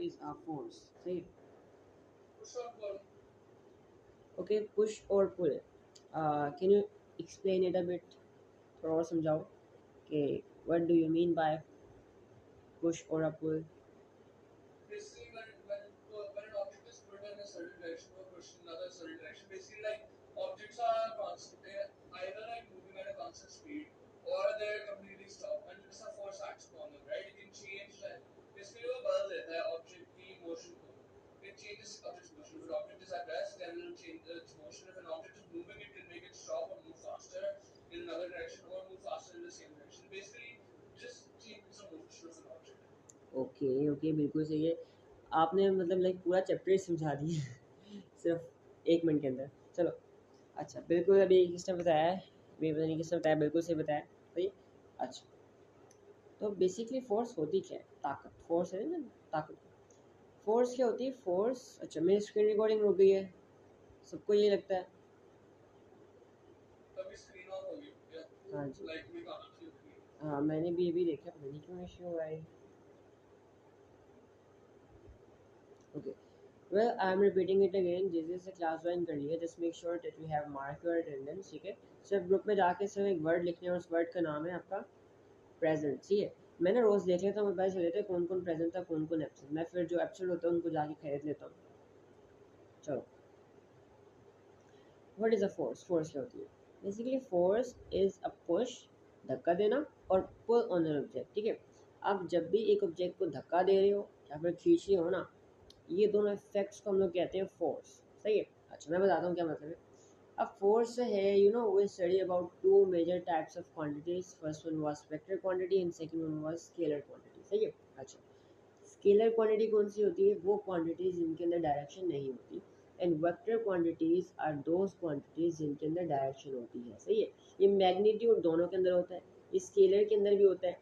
is a force? सही है. Push or pull? Okay, push or pull. Can you explain it a bit? थोड़ा और समझाओ कि what do you mean by push or a pull? Basically, when an object is pulled in a certain direction or pushed in another certain direction, basically like objects are constant, either like moving at a constant speed or they're completely stopped, and just a force acts upon them, right? It can change like basically वो बदल देता है object की motion को. It changes object's motion. If an object is at rest, then it will change its motion. If an object is moving, it can make it stop or move faster in another direction or move faster in the same direction. Basically, just changes the motion of an object. Okay okay, बिल्कुल सही है. आपने मतलब like पूरा chapter ही समझा दिया सिर्फ 1 minute के अंदर. चलो अच्छा, बिल्कुल अभी किसने बताया है, अभी पता नहीं किसने बताया, बिल्कुल सही बताया. सही. अच्छा, तो बेसिकली फोर्स होती क्या है? ताकत. फोर्स है ना ताकत. फोर्स क्या होती है? फोर्स, अच्छा मेरी स्क्रीन रिकॉर्डिंग हो गई है, सबको ये लगता है. तभी स्क्रीन ऑन होगी या हाँ जी, लाइक में गाना चाहिए. हाँ मैंने भी अभी देखा, पता नहीं क्यों इश्यू हुआ है. Okay, well I am repeating it again. जैसे से क्लास ज्वाइन कर लिया, just make sure that you have mark your attendance. ठीक है, सिर्फ ग्रुप में जाके सिर्फ एक वर्ड लिखने और उस वर्ड का नाम है आपका प्रेजेंट. ठीक है, मैंने रोज़ देख लेता हूँ, मैं पता चल लेता है कौन कौन प्रेजेंट था कौन कौन एब्सेंट. मैं फिर जो एब्सेंट होता है उनको जाके खरीद लेता हूँ. चलो, what is a force? Force क्या होती है? Basically force is a push, धक्का देना, और पुल ऑन एन ऑब्जेक्ट. ठीक है, आप जब भी एक ऑब्जेक्ट को धक्का दे रहे हो या फिर खींच रहे हो ना, ये दोनों इफेक्ट्स को हम लोग कहते हैं फोर्स. सही है. अच्छा, मैं बताता हूँ क्या मतलब है. अब फोर्स है, you know, we study about two major types of quantities. First one was vector quantity and second one was scalar quantity. सही है. अच्छा, स्केलर क्वांटिटी कौन सी होती है? वो क्वांटिटीज जिनके अंदर डायरेक्शन नहीं होती. And vector quantities are those quantities जिनके अंदर डायरेक्शन होती है. सही है. ये मैग्नीट्यूड दोनों के अंदर होता है, ये स्केलर के अंदर भी होता है.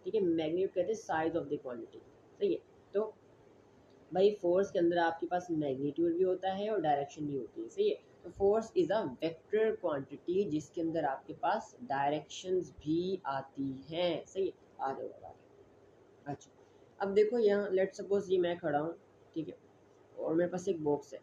ठीक है, मैग्नीट्यूड कहते हैं साइज ऑफ द क्वांटिटी. सही है. तो भाई फोर्स के अंदर आपके पास मैग्नीट्यूड भी होता है और डायरेक्शन भी होती है. सही है. तो force is a vector quantity जिसके अंदर आपके पास डायरेक्शंस भी आती हैं. सही है. आ जाओ आगे. अच्छा, अब देखो यहाँ लेट सपोज ये मैं खड़ा हूँ, ठीक है, और मेरे पास एक बॉक्स है.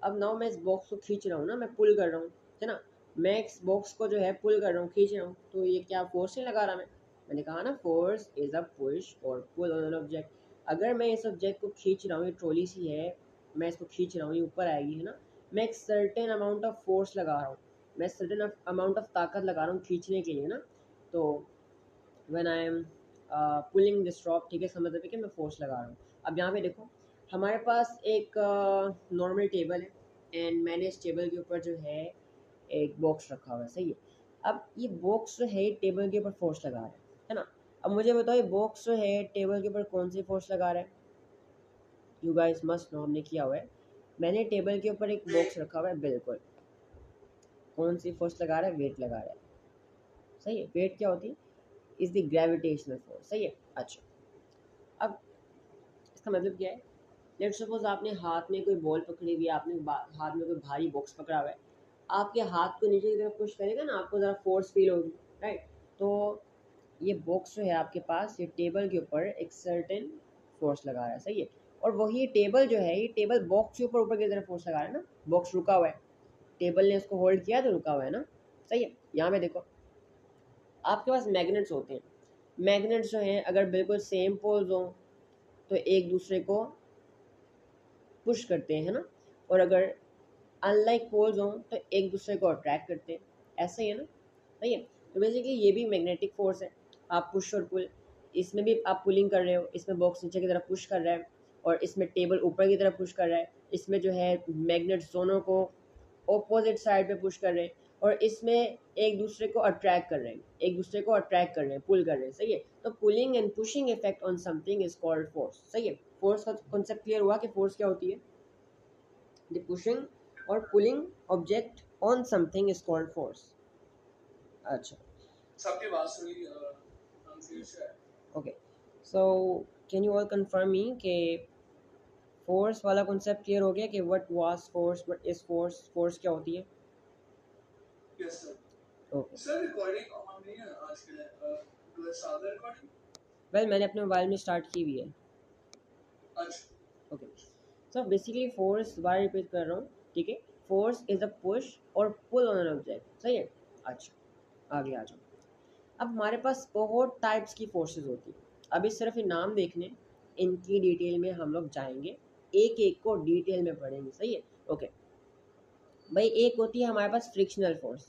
अब नाउ मैं इस बॉक्स को खींच रहा हूँ ना, मैं पुल कर रहा हूँ, है ना. मैं इस बॉक्स को जो है पुल कर रहा हूँ, खींच रहा हूँ, तो ये क्या फोर्स नहीं लगा रहा मैंने कहा ना फोर्स इज अ पुश और पुल ऑन एन ऑब्जेक्ट. अगर मैं इस ऑब्जेक्ट को खींच रहा हूँ, ये ट्रॉली सी है, मैं इसको खींच रहा हूँ, ये ऊपर आएगी, है ना. मैं एक सर्टेन अमाउंट ऑफ फोर्स लगा रहा हूँ, मैं सर्टेन अमाउंट ऑफ ताकत लगा रहा हूँ खींचने के लिए ना. तो when I am pulling this drop, ठीक है, समझ मतलब कि मैं फोर्स लगा रहा हूँ. अब यहाँ पे देखो, हमारे पास एक नॉर्मल टेबल है, एंड मैंने इस टेबल के ऊपर जो है एक बॉक्स रखा हुआ है. सही है. अब ये बॉक्स जो है टेबल के ऊपर फोर्स लगा रहा है ना. अब मुझे बताओ ये बॉक्स जो है टेबल के ऊपर कौन सी फोर्स लगा रहा है? यू गाइस मस्ट नो, हमने किया हुआ है. मैंने टेबल के ऊपर एक बॉक्स रखा हुआ है, बिल्कुल. कौन सी फोर्स लगा रहा है? वेट लगा रहा है. सही है. वेट क्या होती है? Is the gravitational force. सही है. अच्छा, अब इसका मतलब क्या है? लेट सपोज आपने हाथ में कोई बॉल पकड़ी हुई है, आपने हाथ में कोई भारी बॉक्स पकड़ा हुआ है, आपके हाथ को नीचे की तरफ पुश करेगा ना, आपको ज़रा फोर्स फील होगी, राइट. तो ये बॉक्स जो है आपके पास, ये टेबल के ऊपर एक सर्टेन फोर्स लगा रहा है. सही है. और वही टेबल जो है, ये टेबल बॉक्स के ऊपर ऊपर की तरफ फोर्स लगा रहा है ना. बॉक्स रुका हुआ है, टेबल ने उसको होल्ड किया तो रुका हुआ है ना. सही है. यहाँ पे देखो, आपके पास मैग्नेट्स होते हैं. मैग्नेट्स जो हैं अगर बिल्कुल सेम पोल्स हों तो एक दूसरे को पुश करते हैं, है ना. और अगर अनलाइक पोल्स हों तो एक दूसरे को अट्रैक्ट करते हैं. ऐसा ही है ना. सही है. तो बेसिकली ये भी मैग्नेटिक फोर्स है. आप पुश और पुल, इसमें भी आप पुलिंग कर रहे हो, इसमें बॉक्स नीचे की तरफ पुश कर रहा है और इसमें टेबल ऊपर की तरफ पुश कर रहा है. इसमें जो है मैग्नेट्स दोनों को ऑपोजिट साइड पे पुश कर रहे हैं और इसमें एक दूसरे को अट्रैक्ट कर रहे हैं, एक दूसरे को अट्रैक्ट कर रहे हैं, पुल कर रहे हैं. सही है. तो pulling and pushing effect on something is called force. सही है. फोर्स का कॉन्सेप्ट क्लियर हुआ कि फोर्स क्या होती है? द पुशिंग और pulling object on something is called force. अच्छा, सबके बात सुनी कंफ्यूज है. Okay, so can you all confirm me कि फोर्स वाला कॉन्सेप्ट क्लियर हो गया कि what was force, what is force, force क्या होती है? Yes sir. Okay. Sir recording on नहीं है आज के लिए. Start the recording. वेल मैंने अपने मोबाइल में स्टार्ट की हुई है. अच्छा ओके, सो बेसिकली फोर्स दोबारा रिपीट कर रहा हूँ, ठीक है। फोर्स इज अ पुश और पुल ऑन एन ऑब्जेक्ट, सही है। अच्छा, आगे आ जाओ। अब हमारे पास बहुत टाइप्स की फोर्सेस होती है। अभी सिर्फ ये नाम देखने, इनकी डिटेल में हम लोग जाएंगे, एक एक को डिटेल में पढ़ेंगे, सही है। ओके भाई, एक होती है हमारे पास फ्रिक्शनल फोर्स,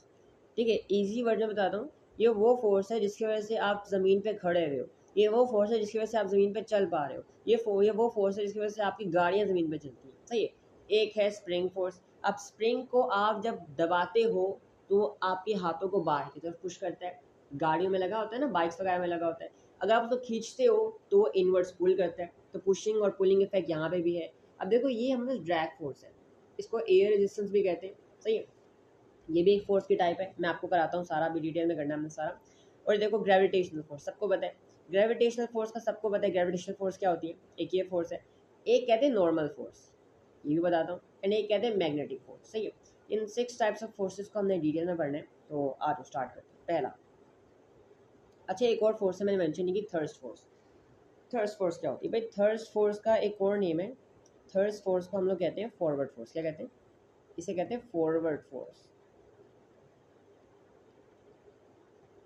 ठीक है। इजी वर्ड में बताता हूँ, ये वो फोर्स है जिसकी वजह से आप ज़मीन पे खड़े रहे हो, ये वो फोर्स है जिसकी वजह से आप ज़मीन पे चल पा रहे हो, ये वो फोर्स है जिसकी वजह से आपकी गाड़ियाँ ज़मीन पे चलती हैं, सही है। एक है स्प्रिंग फोर्स। अब स्प्रिंग को आप जब दबाते हो तो आपके हाथों को बाहर की तरफ पुश करता है। गाड़ियों में लगा होता है ना, बाइक्स वगैरह में लगा होता है। अगर आप उसको खींचते हो तो वो इनवर्ड्स पुल करता है, तो पुशिंग और पुलिंग इफेक्ट यहाँ पे भी है। अब देखो, ये हमारे ड्रैग फोर्स है, इसको एयर रेजिस्टेंस भी कहते हैं, सही है। ये भी एक फोर्स की टाइप है, मैं आपको कराता हूँ सारा, भी डिटेल में करना है हमने सारा। और देखो ग्रेविटेशनल फोर्स सबको पता है, ग्रेविटेशनल फोर्स का सबको पता है ग्रेविटेशनल फोर्स क्या होती है। एक ये फोर्स है, एक कहते हैं नॉर्मल फोर्स, ये भी बताता हूँ, एंड एक कहते हैं मैग्नेटिक फोर्स, सही है। इन 6 टाइप्स ऑफ फोर्सेस को हमने डिटेल में पढ़ना है, तो आज स्टार्ट करते हैं। पहला, अच्छा एक और फोर्स है मैंने मेंशन नहीं की, थर्स्ट फोर्स। थर्स्ट फोर्स क्या होती है भाई? थर्स्ट फोर्स का एक और नेम है, थर्स्ट फोर्स को हम लोग कहते हैं फॉरवर्ड फोर्स। क्या कहते हैं? इसे कहते हैं forward force,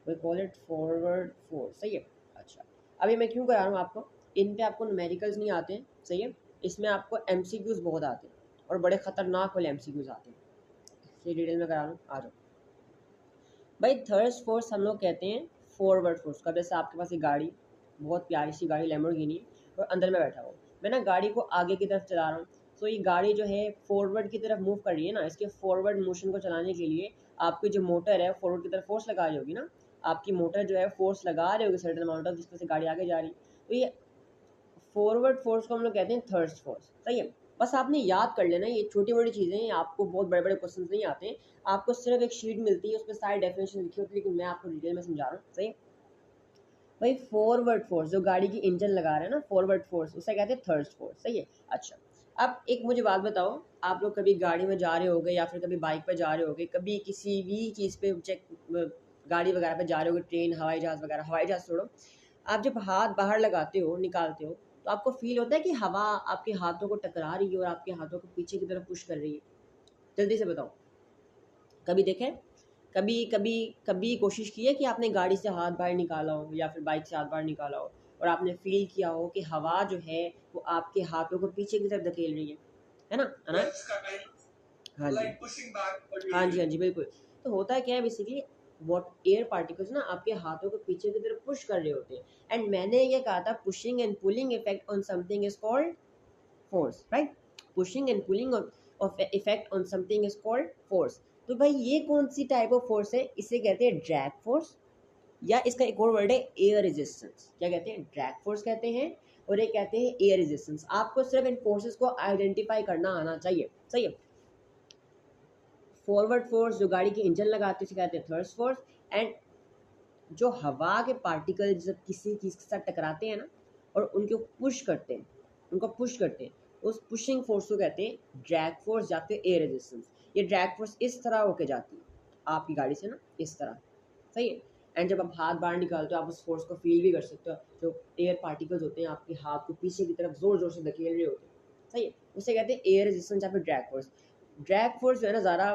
we call it forward force, सही है। अच्छा, अभी मैं क्यों करा रहा हूँ आपको, इन पे आपको न्यूमेरिकल्स नहीं आते हैं, सही है। इसमें आपको एमसीक्यूज बहुत आते हैं और बड़े खतरनाक वाले एमसीक्यूज आते हैं, इसलिए डिटेल में करा रहा हूँ। आ जाओ भाई, थर्स्ट फोर्स हम लोग कहते हैं फॉरवर्ड फोर्स का। जैसे आपके पास एक गाड़ी, बहुत प्यारी सी गाड़ी लैम्बोर्गिनी, और अंदर में बैठा हूँ मैं ना, गाड़ी को आगे की तरफ चला रहा हूँ, तो ये गाड़ी जो है फॉरवर्ड की तरफ मूव कर रही है ना, इसके फॉरवर्ड मोशन को चलाने के लिए आपकी जो मोटर है फॉरवर्ड की तरफ फोर्स लगा रही होगी ना, आपकी मोटर जो है फोर्स लगा रही होगी सर्टेन अमाउंट ऑफ, जिस वजह से गाड़ी आगे जा रही है। तो ये फॉरवर्ड फोर्स को हम लोग कहते हैं थर्स्ट फोर्स, सही है। बस आपने याद कर लेना, ये छोटी मोटी चीज़ें हैं, आपको बहुत बड़े बड़े क्वेश्चन नहीं आते हैं। आपको सिर्फ एक शीट मिलती है, उसमें सारी डेफिनेशन लिखी होती है, लेकिन मैं आपको डिटेल में समझा रहा हूँ, सही है। भाई फॉरवर्ड फोर्स, जो गाड़ी की इंजन लगा रहे हैं ना, फॉरवर्ड फोर्स, उसे कहते हैं थर्स्ट फोर्स, सही है। अच्छा, अब एक मुझे बात बताओ, आप लोग कभी गाड़ी में जा रहे होगे या फिर कभी बाइक पे जा रहे होगे, कभी किसी भी चीज़ पे गाड़ी वगैरह पे जा रहे होगे, ट्रेन, हवाई जहाज़ वगैरह, हवाई जहाज़ छोड़ो, आप जब हाथ बाहर लगाते हो, निकालते हो, तो आपको फील होता है कि हवा आपके हाथों को टकरा रही है और आपके हाथों को पीछे की तरफ पुश कर रही है? जल्दी से बताओ, कभी देखें? कभी कभी कभी कोशिश की है कि आपने गाड़ी से हाथ बाहर निकाला हो या फिर बाइक से हाथ बाहर निकाला हो और आपने फील किया हो कि हवा जो है वो आपके हाथों को पीछे की तरफ धकेल रही है ना, है ना? it's kind हाँ of ji, like pushing back what you're हाँ जी, हाँ doing. जी, बिल्कुल। तो होता क्या है बेसिकली, वॉट एयर पार्टिकल्स ना आपके हाथों को पीछे की तरफ पुश कर रहे होते हैं, एंड मैंने ये कहा था pushing and pulling effect on something is called force, right? Pushing and pulling of effect on something is called force. तो भाई ये कौन सी टाइप ऑफ फोर्स है? इसे कहते हैं ड्रैग फोर्स, या इसका एक और वर्ड है एयर रेजिस्टेंस। क्या कहते हैं? ड्रैग फोर्स कहते हैं, और एक कहते हैं एयर रेजिस्टेंस। आपको सिर्फ इन फोर्सेस को आइडेंटिफाई करना आना चाहिए, सही है। फॉरवर्ड फोर्स जो गाड़ी की इंजन लगाते हैं उसे कहते हैं थर्स्ट फोर्स, एंड जो हवा के पार्टिकल जब किसी चीज़ के साथ टकराते हैं ना और उनको पुश करते हैं, उनको पुश करते हैं, उस पुशिंग फोर्स को कहते हैं ड्रैग फोर्स या फिर एयर रेजिस्टेंस। ये ड्रैग फोर्स इस तरह होके जाती है आपकी गाड़ी से ना, इस तरह, सही है। एंड जब आप हाथ बाहर निकालते हो आप उस फोर्स को फील भी कर सकते हो, जो एयर पार्टिकल्स होते हैं आपके हाथ को पीछे की तरफ जोर जोर से धकेल रहे होते हैं, सही है। उसे कहते हैं एयर रेजिस्टेंस या फिर ड्रैग फोर्स। ड्रैग फोर्स जो है ना ज़्यादा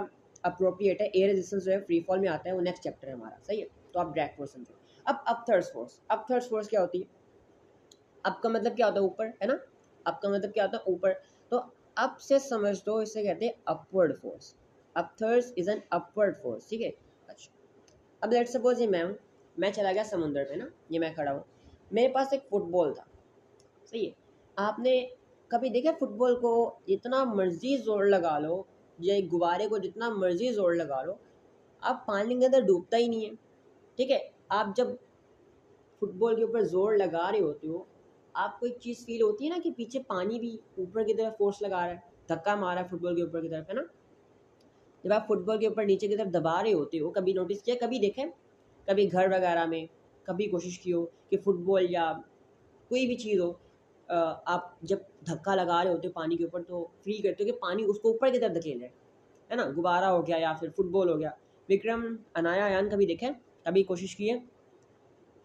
अप्रोप्रिएट है, एयर रेजिस्टेंस जो है फ्री फॉल में आता है, वो नेक्स्ट चैप्टर है हमारा, सही है। तो आप ड्रैग फोर्स समझो। अब थर्स्ट फोर्स, अब थर्स्ट फोर्स क्या होती है? अप का मतलब क्या होता है? ऊपर, है ना? अप का मतलब क्या होता है? ऊपर। तो अप से समझ दो, इसे कहते हैं upward force. Up thrust is an upward force, ठीक है। अच्छा, अब लेट्स सपोज ये मैं हूँ, मैं चला गया समुंदर पे ना, ये मैं खड़ा हूँ, मेरे पास एक फुटबॉल था, सही है। आपने कभी देखा फुटबॉल को जितना मर्जी जोर लगा लो, या एक गुब्बारे को जितना मर्जी जोर लगा लो, आप पानी के अंदर डूबता ही नहीं है, ठीक है। आप जब फुटबॉल के ऊपर जोर लगा रहे होते हो, आपको एक चीज़ फील होती है ना कि पीछे पानी भी ऊपर की तरफ फोर्स लगा रहा है, धक्का मारा है फुटबॉल के ऊपर की तरफ, है ना? जब आप फुटबॉल के ऊपर नीचे की तरफ दबा रहे होते हो, कभी नोटिस किया, कभी देखें, कभी घर वगैरह में कभी कोशिश की हो कि फुटबॉल या कोई भी चीज़ हो, आप जब धक्का लगा रहे होते हो पानी के ऊपर तो फील करते हो कि पानी उसको ऊपर की तरफ धकेल रहा है ना? गुब्बारा हो गया या फिर फुटबॉल हो गया। विक्रम, अनाया, यान कभी देखें, कभी कोशिश की है?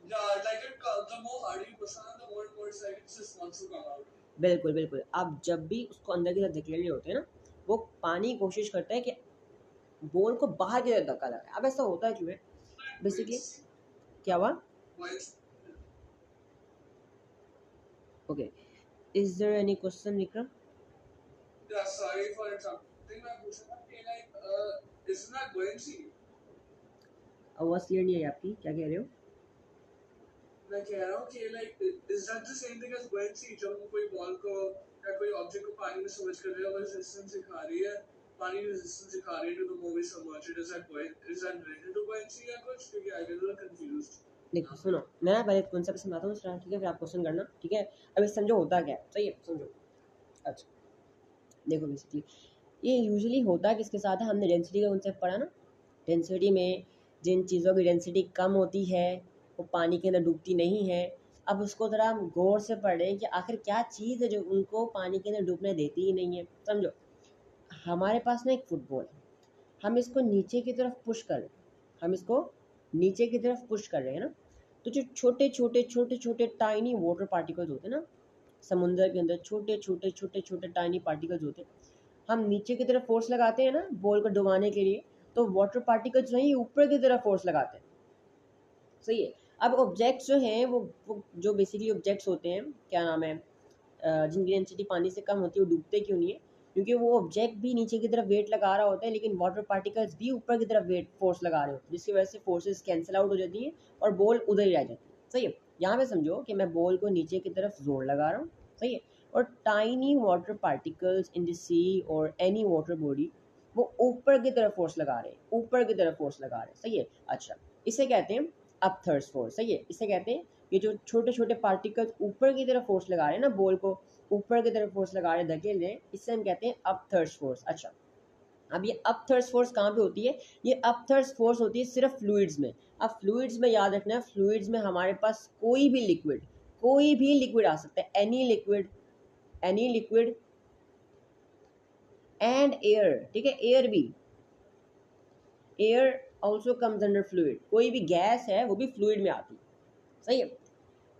Yeah, like the more harder you push on, the more it's like it just wants to come out. बिल्कुल बिल्कुल, आप जब भी उसको अंदर की तरफ धकेल रहे होते हैं ना, वो पानी कोशिश करता है कि बॉल को बाहर की तरफ धक्का लगाए। अब ऐसा होता क्यों है बेसिकली, क्या हुआ? Okay, is there any question Vikram? Yeah, sorry for interrupting. मैं पूछ रहा था कि like isn't that buoyancy? आवाज़ क्लियर नहीं है आपकी, क्या कह रहे हो? मैं कह रहा हूँ कि like is that the same thing as buoyancy? जब हम कोई बॉल को या कोई ऑब्जेक्ट को पानी में सबमर्ज कर रहे हैं और रेजिस्टेंस दिखा रही है, पानी में रेजिस्टेंस दिखा रही है to the more we submerge it, is that related to buoyancy या कुछ? क्योंकि I get a little confused. देखो सुनो, मैं ना पहले कॉन्सेप्ट समझाता हूँ स्टार्ट, ठीक है, फिर आप क्वेश्चन करना, ठीक है। अभी समझो होता क्या है, सही है, समझो। अच्छा देखो बेसिकली ये यूजुअली होता है किसके साथ है, हमने डेंसिटी का कॉन्सेप्ट पढ़ा ना। डेंसिटी में जिन चीज़ों की डेंसिटी कम होती है वो पानी के अंदर डूबती नहीं है। अब उसको ज़रा हम गौर से पढ़ें कि आखिर क्या चीज़ है जो उनको पानी के अंदर डूबने देती ही नहीं है। समझो, हमारे पास ना एक फुटबॉल है, हम इसको नीचे की तरफ पुश कर रहे हैं, हम इसको नीचे की तरफ पुश कर रहे हैं ना, तो जो छोटे छोटे छोटे छोटे टाइनी वाटर पार्टिकल्स होते हैं ना समुंदर के अंदर, छोटे छोटे छोटे छोटे टाइनी पार्टिकल्स होते हैं, हम नीचे की तरफ फोर्स लगाते हैं ना बॉल को डुबाने के लिए, तो वाटर पार्टिकल्स नहीं ऊपर की तरफ फोर्स लगाते हैं, सही है। अब ऑब्जेक्ट्स जो हैं वो जो बेसिकली ऑब्जेक्ट्स होते हैं, क्या नाम है, जिनकी डेंसिटी पानी से कम होती है वो डूबते क्यों नहीं है? क्योंकि वो ऑब्जेक्ट भी नीचे की तरफ वेट लगा रहा होता है, लेकिन वाटर पार्टिकल्स भी ऊपर की तरफ वेट फोर्स लगा रहे होते हैं, जिसकी वजह से फोर्सेस कैंसिल आउट हो जाती हैं और बॉल उधर ही रह जाती है, सही है। यहाँ पे समझो कि मैं बॉल को नीचे की तरफ जोर लगा रहा हूँ, सही है, और tiny water particles in the sea और एनी वाटर बॉडी वो ऊपर की तरफ फोर्स लगा रहे हैं, ऊपर की तरफ फोर्स लगा रहे हैं, सही है। अच्छा, इसे कहते हैं अपथर्स फोर्स, सही है, इसे कहते हैं ये जो छोटे छोटे पार्टिकल्स ऊपर की तरफ फोर्स लगा रहे हैं ना, बॉल को ऊपर की तरफ फोर्स लगा रहे हैं, धकेल रहे हैं, इससे हम कहते हैं अपथर्स फोर्स। अच्छा, अब ये अपथर्स फोर्स कहाँ पे होती है? ये अपथर्स फोर्स होती है सिर्फ फ्लूइड्स में। अब फ्लूइड्स में याद रखना है, फ्लूइड्स में हमारे पास कोई भी लिक्विड आ सकता है, एनी लिक्विड एंड एयर, ठीक है, एयर भी, air also comes under fluid, कोई भी गैस है वो भी फ्लूइड में आती है, सही है।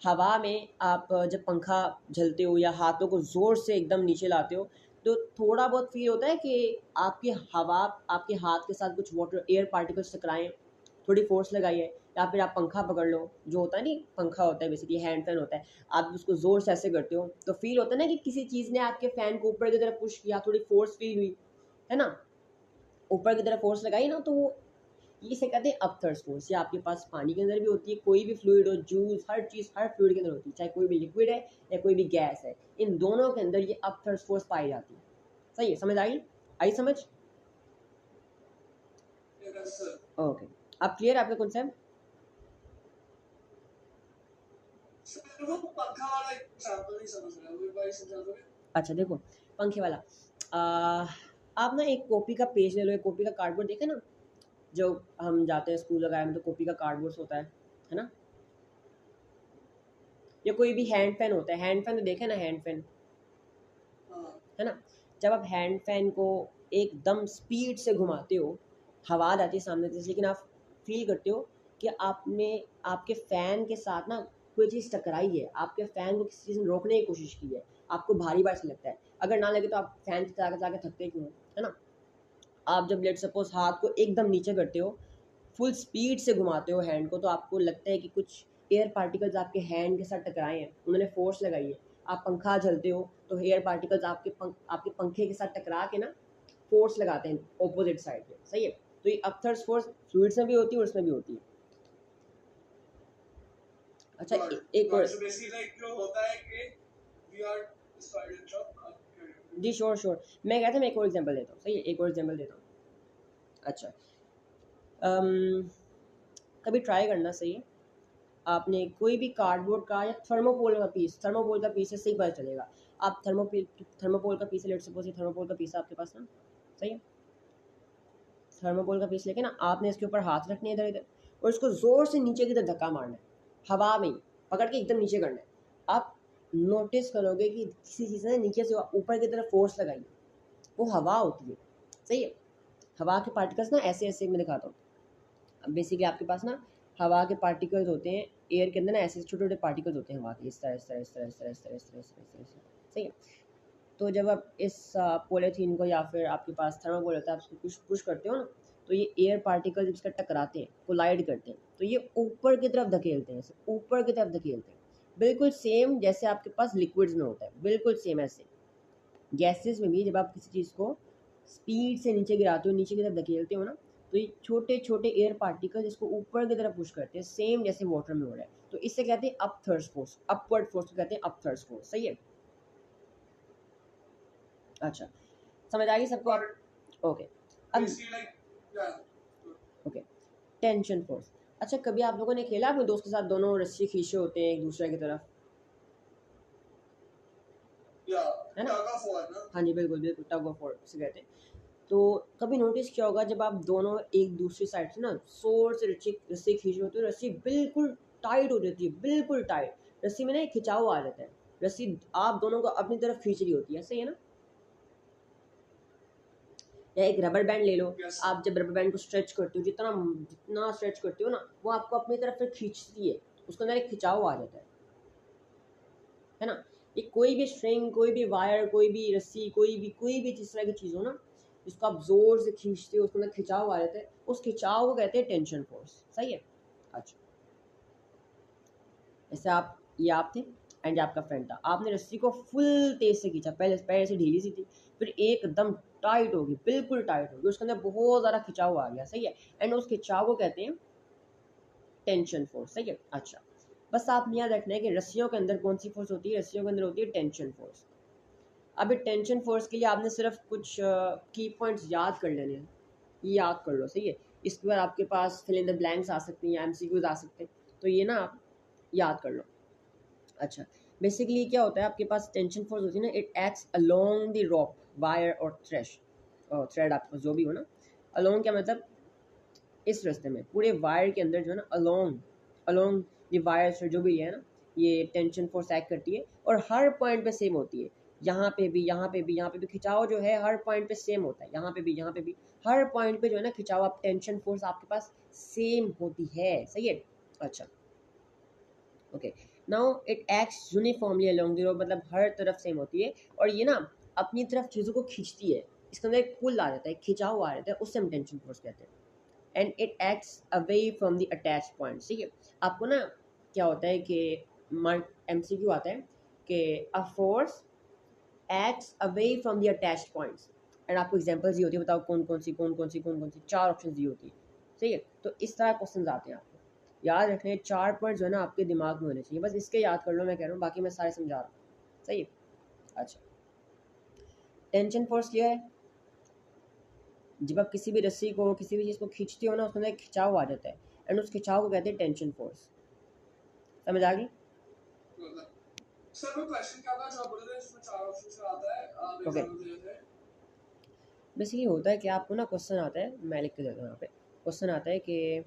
हवा में आप जब पंखा झलते हो या हाथों को ज़ोर से एकदम नीचे लाते हो, तो थोड़ा बहुत फील होता है कि आपकी हवा आपके हाथ के साथ कुछ वाटर एयर पार्टिकल्स टकराएं, थोड़ी फोर्स लगाई है। या फिर आप पंखा पकड़ लो, जो होता है नहीं, पंखा होता है बेसिकली हैंड फैन होता है, आप उसको ज़ोर से ऐसे करते हो तो फील होता है ना कि किसी चीज़ ने आपके फ़ैन को ऊपर की तरफ पुश किया, थोड़ी फोर्स फील हुई है ना, ऊपर की तरफ फोर्स लगाई ना, तो वो इसे कहते हैं अपथर्स फोर्स। ये आपके पास पानी के अंदर भी होती है, कोई भी फ्लूइड हो, जूस, हर चीज़ हर फ्लूइड के अंदर होती है, चाहे कोई भी लिक्विड है या कोई भी गैस है, इन दोनों के अंदर ये अपथर्स फोर्स पाई जाती है, सही है। समझ आई समझ? Yes, sir. ओके, अब क्लियर आपका कॉन्सेप्ट? सर वो पंखा वाला एग्जांपल नहीं समझ रहा, वो एक बार समझा दोगे? अच्छा देखो, पंखे वाला, आप ना एक कॉपी का पेज ले लो, एक कॉपी का कार्डबोर्ड, देखे ना जो हम जाते हैं स्कूल वगैरह में तो कॉपी का कार्डबोर्ड होता है ना, या कोई भी हैंड फैन होता है, हैंड फैन तो देखे ना, हैंड फैन हाँ, है ना, जब आप हैंड फैन को एकदम स्पीड से घुमाते हो, हवा आ जाती है सामने से, लेकिन आप फील करते हो कि आपने आपके फ़ैन के साथ ना कोई चीज़ टकराई है, आपके फ़ैन को किसी चीज़ ने रोकने की कोशिश की है, आपको भारी भारी से लगता है। अगर ना लगे तो आप फ़ैन चला के थकते क्यों हो, है ना। आप जब लेट सपोज हाथ को एकदम नीचे करते हो, फुल स्पीड से घुमाते हो हैंड को, तो आपको लगता है कि कुछ एयर पार्टिकल्स आपके हैंड के साथ टकराए हैं, उन्होंने फोर्स लगाई है। आप पंखा झलते हो तो एयर पार्टिकल्स आपके पंखे के साथ टकरा के ना फोर्स लगाते हैं ऑपोजिट साइड पे, सही है। तो ये अपथर्स फोर्स फ्लूइड्स में भी होती है और इसमें भी होती है। अच्छा एक और, so basically like जो होता है कि we are sorry to interrupt. जी श्योर, मैं कहता हूँ मैं एक और एग्जांपल देता हूँ, सही है, एक और एग्जांपल देता हूँ। अच्छा, कभी ट्राई करना, सही है, आपने कोई भी कार्डबोर्ड का या थर्मोकोल का पीस से सही पता चलेगा। आप थर्मोकोल का पीस, लेट सपोज ये थर्मोकोल का पीस है आपके पास ना, सही है, थर्मोकोल का पीस लेके ना आपने इसके ऊपर हाथ रखने इधर इधर और इसको ज़ोर से नीचे की तरफ धक्का मारना है, हवा में ही पकड़ के एकदम नीचे करना है। आप नोटिस करोगे कि किसी चीज़ ने नीचे से ऊपर की तरफ फोर्स लगाई, वो हवा होती है, सही है। हवा के पार्टिकल्स ना ऐसे ऐसे मैं दिखाता हूँ। अब बेसिकली आपके पास ना हवा के पार्टिकल्स होते हैं, एयर के अंदर ना ऐसे छोटे छोटे पार्टिकल्स होते हैं हवा के, इस तरह, सही है। तो जब आप इस पॉलीथीन को या फिर आपके पास थर्मोकोल होता है, आप उसको पुश करते हो ना, तो ये एयर पार्टिकल जब इसका टकराते हैं, कोलाइड करते हैं, तो ये ऊपर की तरफ धकेलते हैं, ऊपर की तरफ धकेलते हैं, बिल्कुल सेम जैसे आपके पास लिक्विड्स में होता है, बिल्कुल सेम ऐसे। गैसेस में भी जब आप किसी चीज़ को स्पीड से नीचे गिराते हो, नीचे की तरफ धकेलते हो ना, तो ये छोटे छोटे एयर पार्टिकल इसको ऊपर की तरफ पुश करते हैं, सेम जैसे वाटर में हो रहा है। तो इससे कहते हैं up thrust force, upward force को कहते हैं अप थर्स्ट फोर्स। सही है, अच्छा समझ आ गई सबको? Got it. ओके, अब Basically, like, yeah. Okay, tension force. अच्छा, कभी आप लोगों ने खेला अपने दोस्त के साथ, दोनों रस्सी खींचे होते हैं एक दूसरे की तरफ, Yeah. है ना? Tug of war, ना? हाँ जी, बिल्कुल बिल्कुल, टग ऑफ वॉर से कहते हैं। तो कभी नोटिस किया होगा जब आप दोनों एक दूसरी साइड से ना जोर से रस्सी खींच रहे होते हो, रस्सी बिल्कुल टाइट हो जाती है, बिल्कुल टाइट। रस्सी में ना एक खिंचाव आ जाता है, रस्सी आप दोनों को अपनी तरफ खींच रही होती है, सही है ना? या एक रबर बैंड ले लो, Yes. आप जब रबर बैंड को स्ट्रेच करते हो, जितना जितना स्ट्रेच करते हो ना, वो आपको अपनी तरफ फिर खींचती है, उसके अंदर एक खिंचाव आ जाता है ना? ये कोई भी स्ट्रिंग, कोई भी वायर, कोई भी रस्सी, कोई भी जिस तरह की चीज़ हो ना, जिसको आप जोर से खींचते हो, उसके अंदर खिंचाव आ जाता है, उस खिंचाव को कहते हैं टेंशन फोर्स। सही है, अच्छा। जैसे आप थे एंड आपका फ्रेंड था, आपने रस्सी को फुल तेज से खींचा, पहले से ढीली सी थी, फिर एकदम टाइट होगी, बिल्कुल टाइट होगी, उसके अंदर बहुत ज़्यादा खिंचाव आ गया, सही है, एंड उस खिंचाव को कहते हैं टेंशन फोर्स। सही है, अच्छा। बस आपने याद रखना है कि रस्सियों के अंदर कौन सी फोर्स होती है, रस्सियों के अंदर होती है टेंशन फोर्स। अब टेंशन फोर्स के लिए आपने सिर्फ कुछ की पॉइंट्स याद कर लेने हैं, ये याद कर लो, सही है। इसके बाद आपके पास फिल इन द ब्लैंक्स आ सकती हैं, एमसीक्यूज आ सकते हैं, तो ये ना आप याद कर लो। अच्छा, बेसिकली क्या होता है, आपके पास टेंशन फोर्स होती है ना, it acts along the rope, wire और थ्रेड आपके पास जो भी हो ना, अलोंग क्या मतलब, इस रास्ते में पूरे वायर के अंदर जो है ना, अलोंग अलोंग द वायर से जो भी है ना, ये टेंशन फोर्स एक्ट करती है, और हर पॉइंट पे सेम होती है, यहाँ पे भी, यहाँ पे भी, यहाँ पे भी खिंचाव जो है हर पॉइंट पे सेम होता है, यहाँ पे भी, यहाँ पे भी, हर पॉइंट पे जो है ना खिंचाव, आप टेंशन फोर्स आपके पास सेम होती है, सही है, अच्छा। Okay, now it acts uniformly along the road, मतलब हर तरफ सेम होती है, और ये ना अपनी तरफ चीज़ों को खींचती है, इसके अंदर एक पुल आ जाता है, खिंचाव आ जाता है, उससे हम टेंशन फोर्स कहते हैं। And it acts away from the attach point. ठीक है, आपको ना क्या होता है कि एमसीक्यू आता है कि a force acts away from the attach points, and आपको एग्जांपल्स दी होती है, बताओ कौन कौन सी, चार ऑप्शन दी होती है, ठीक है। तो इस तरह क्वेश्चन आते हैं, आपको याद रखने हैं, 4 पॉइंट जो है ना आपके दिमाग में होने चाहिए, बस इसके याद कर लो, मैं कह रहा हूँ, बाकी मैं सारे समझा रहा हूँ, सही है, अच्छा। टेंशन फोर्स क्या है, जब आप किसी भी रस्सी को, किसी भी चीज़ को खींचते हो ना, उसके अंदर एक खिंचाव आ जाता है, एंड उस खिंचाव को कहते हैं टेंशन फोर्स। समझ आ गई? सर वो क्वेश्चन क्या था जो आप बोल रहे थे, इसमें 4 ऑप्शन से आता है, आप ओके, एग्जांपल दे रहे थे? बेसिकली होता है कि आपको ना क्वेश्चन आता है, मैं लिख के देता हूँ यहाँ पे, क्वेश्चन आता है कि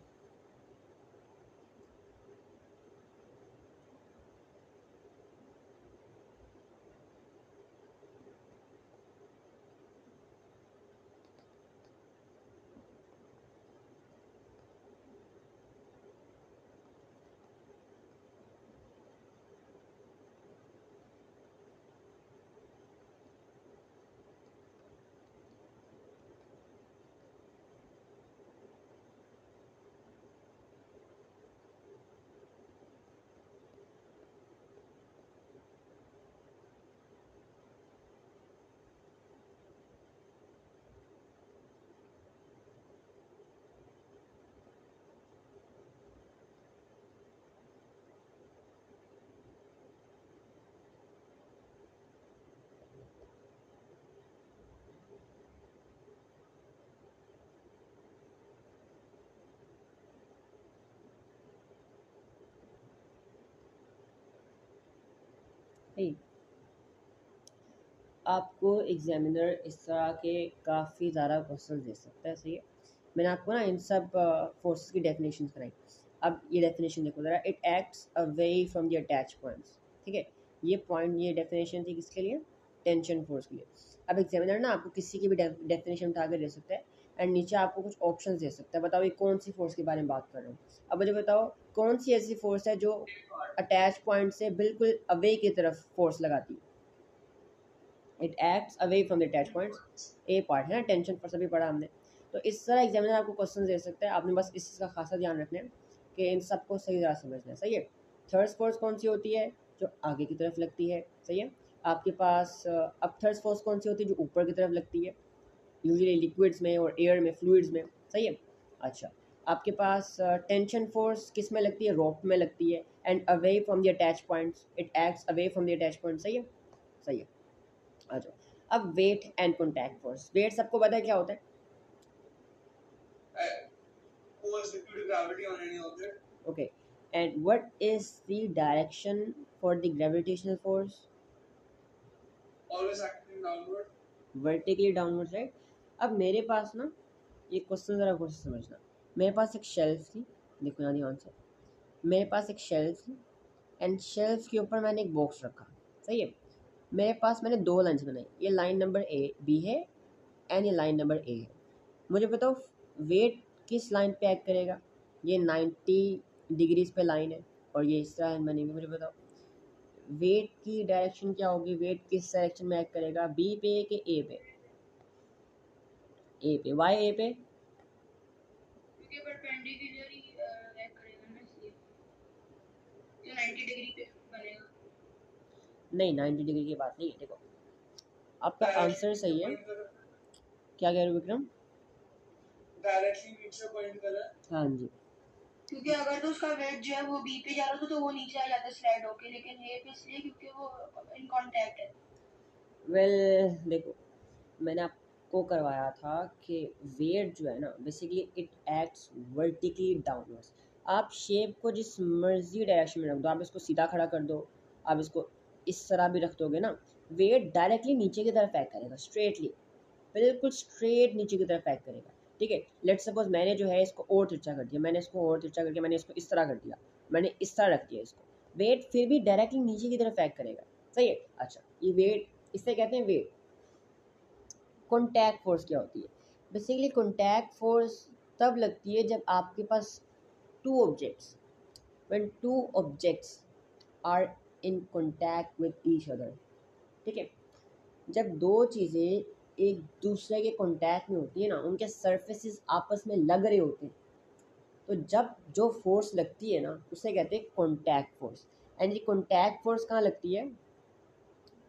hey, आपको एग्जामिनर इस तरह के काफ़ी ज़्यादा क्वेश्चन दे सकता है, सही है। मैंने आपको ना इन सब फोर्सेस की डेफिनेशन कराई। अब ये डेफिनेशन देखो ज़रा, it acts away from the attach points, ठीक है। ये पॉइंट, ये डेफिनेशन थी किसके लिए, टेंशन फोर्स के लिए। अब एग्जामिनर ना आपको किसी की भी डेफिनेशन उठा कर दे सकता है, एंड नीचे आपको कुछ ऑप्शन दे सकता है, बताओ ये कौन सी फोर्स के बारे में बात कर रहे हो। अब मुझे बताओ कौन सी ऐसी फोर्स है जो अटैच पॉइंट से बिल्कुल अवे की तरफ फोर्स लगाती है, it acts away from the attach points, A part है ना, टेंशन फोर्स अभी पढ़ा हमने। तो इस तरह एग्जामिनर आपको क्वेश्चन दे सकता है, आपने बस इस चीज़ का खासा ध्यान रखना है कि इन सबको सही तरह समझना है। सही है। थर्ड फोर्स कौन सी होती है? जो आगे की तरफ लगती है। सही है। आपके पास अब थर्ड फोर्स कौन सी होती है? जो ऊपर की तरफ लगती है, यूजुअली लिक्विड्स में और एयर में, फ्लूइड्स में। सही है। अच्छा, आपके पास टेंशन फोर्स किस में लगती है? रोप में लगती है। And away from the attach points, it acts away from the attach point. सही है। सही है। अच्छा, अब weight and contact force. Weight सबको पता है क्या होता है? Force due to gravity on any object. Okay, and what is the direction for the gravitational force? Always acting downward. Vertically downward, right. अब मेरे पास ना, ये क्वेश्चन ज़रा गौर से समझना। मेरे पास एक शेल्फ थी, देखो यहाँ ध्यान से, मेरे पास एक शेल्फ थी एंड शेल्फ के ऊपर मैंने एक बॉक्स रखा। सही है। मेरे पास मैंने दो लाइन्स बनाई, ये लाइन नंबर ए बी है एंड ये लाइन नंबर ए है। मुझे बताओ वेट किस लाइन पे एक्ट करेगा? ये 90 डिग्रीज पे लाइन है और ये इस तरह बनेंगे। मुझे बताओ वेट की डायरेक्शन क्या होगी? वेट किस डायरेक्शन में एक्ट करेगा? बी पे कि ए पे? ए पे। वाई ए पे? क्योंकि परपेंडिकुलर ही एक्ट करेगा ना, इसलिए ये 90 डिग्री पे बनेगा। नहीं, 90 डिग्री की बात नहीं है। देखो आपका आंसर सही है। Point करो. क्या कह रहे हो विक्रम? Directly नीचे point करो. हाँ जी। क्योंकि अगर तो उसका वेट जो है वो बी पे जा रहा था तो वो नीचे आ जाता स्लाइड होके, लेकिन ए पे इसलिए क्योंकि वो इन कांटेक्ट है। वेल देखो, मैंने आपको करवाया था कि वेट जो है ना, basically it acts vertically downwards. आप शेप को जिस मर्जी डायरेक्शन में रख दो, आप इसको सीधा खड़ा कर दो, आप इसको इस तरह भी रख दोगे ना, वेट डायरेक्टली नीचे की तरफ एक्ट करेगा, स्ट्रेटली, बिल्कुल स्ट्रेट नीचे की तरफ एक्ट करेगा। ठीक है। लेट्स सपोज मैंने जो है इसको और तिरछा कर दिया, मैंने इसको और तिरछा करके मैंने इसको इस तरह कर दिया, मैंने इस तरह रख दिया इसको, वेट फिर भी डायरेक्टली नीचे की तरफ एक्ट करेगा। सही है। अच्छा, ये वेट, इससे कहते हैं वेट। कॉन्टैक्ट फोर्स क्या होती है? बेसिकली कॉन्टैक्ट फोर्स तब लगती है जब आपके पास two objects, when two objects are in contact with each other. ठीक है। जब दो चीज़ें एक दूसरे के कॉन्टैक्ट में होती है ना, उनके सरफेसेस आपस में लग रहे होते हैं, तो जब जो फोर्स लगती है ना, उसे कहते हैं कॉन्टैक्ट फोर्स। एंड ये कॉन्टैक्ट फोर्स कहाँ लगती है?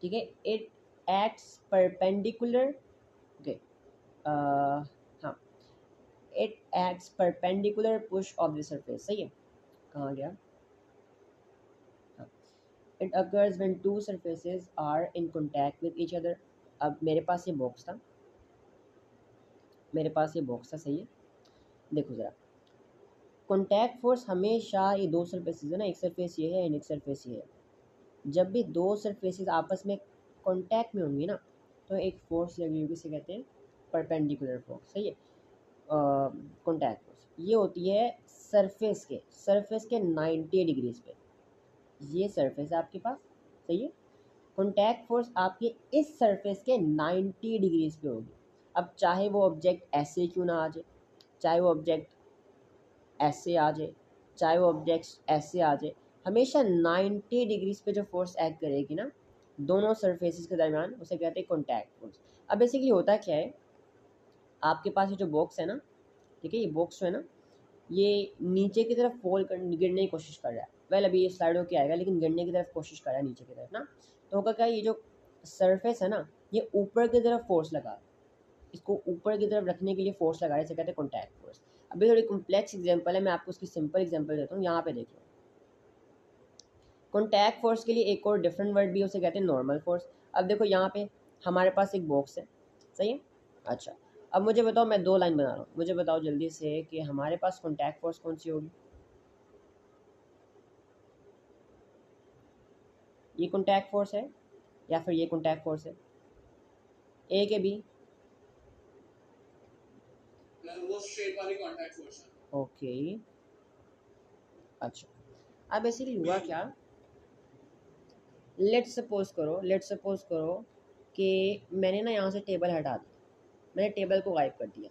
ठीक है। It acts perpendicular. ओके, हाँ, it acts perpendicular push off the surface. सही है। कहाँ गया? हाँ, it occurs when two surfaces are in contact with each other. अब मेरे पास ये बॉक्स था, मेरे पास ये बॉक्स था। सही है। देखो ज़रा, कॉन्टैक्ट फोर्स हमेशा, ये दो सरफेसेस है ना, एक सरफेस ये है एंड एक सरफेस ये है, जब भी दो सरफेसेस आपस में कॉन्टैक्ट में होंगी ना, तो एक फोर्स लगी होगी, इसे कहते हैं परपेंडिकुलर फोर्स। सही है। कॉन्टैक्ट फोर्स ये होती है सरफेस के 90 डिग्रीज पे। ये सरफेस है आपके पास। सही है। कॉन्टैक्ट फोर्स आपके इस सरफेस के 90 डिग्रीज पे होगी। अब चाहे वो ऑब्जेक्ट ऐसे क्यों ना आ जाए, चाहे वो ऑब्जेक्ट ऐसे आ जाए, चाहे वो ऑब्जेक्ट्स ऐसे आ जाए, हमेशा 90 डिग्रीज पे जो फोर्स एक्ट करेगी ना दोनों सरफेसेस के दरमियान, उसे कहते हैं कॉन्टैक्ट फोर्स। अब बेसिकली होता क्या है, आपके पास ये जो बॉक्स है ना, ठीक है, ये बॉक्स जो है ना, ये नीचे की तरफ फॉल कर गिरने की कोशिश कर रहा है। वेल अभी ये स्लाइड होके आएगा, लेकिन गिरने की तरफ कोशिश कर रहा है नीचे की तरफ ना। तो होगा क्या, ये जो सरफेस है ना, ये ऊपर की तरफ फोर्स लगा, इसको ऊपर की तरफ रखने के लिए फोर्स लगा रहे, इसे कहते हैं कॉन्टैक्ट फोर्स। अभी थोड़ी कॉम्प्लेक्स एग्जांपल है, मैं आपको उसकी सिंपल एग्जांपल देता हूँ। यहाँ पे देखिए, कॉन्टैक्ट फोर्स के लिए एक और डिफरेंट वर्ड भी है, उसे कहते हैं नॉर्मल फोर्स। अब देखो यहाँ पे हमारे पास एक बॉक्स है। सही है। अच्छा, अब मुझे बताओ, मैं दो लाइन बना रहा हूँ, मुझे बताओ जल्दी से कि हमारे पास कॉन्टैक्ट फोर्स कौन सी होगी? ये कॉन्टैक्ट फोर्स है या फिर ये कॉन्टैक्ट फोर्स है? ए के बी? वो स्ट्रेट वाली कॉन्टैक्ट फोर्स है. ओके। अच्छा, अब बेसिकली हुआ क्या, लेट्स सपोज करो कि मैंने ना यहाँ से टेबल हटा दी, मैंने टेबल को गायब कर दिया।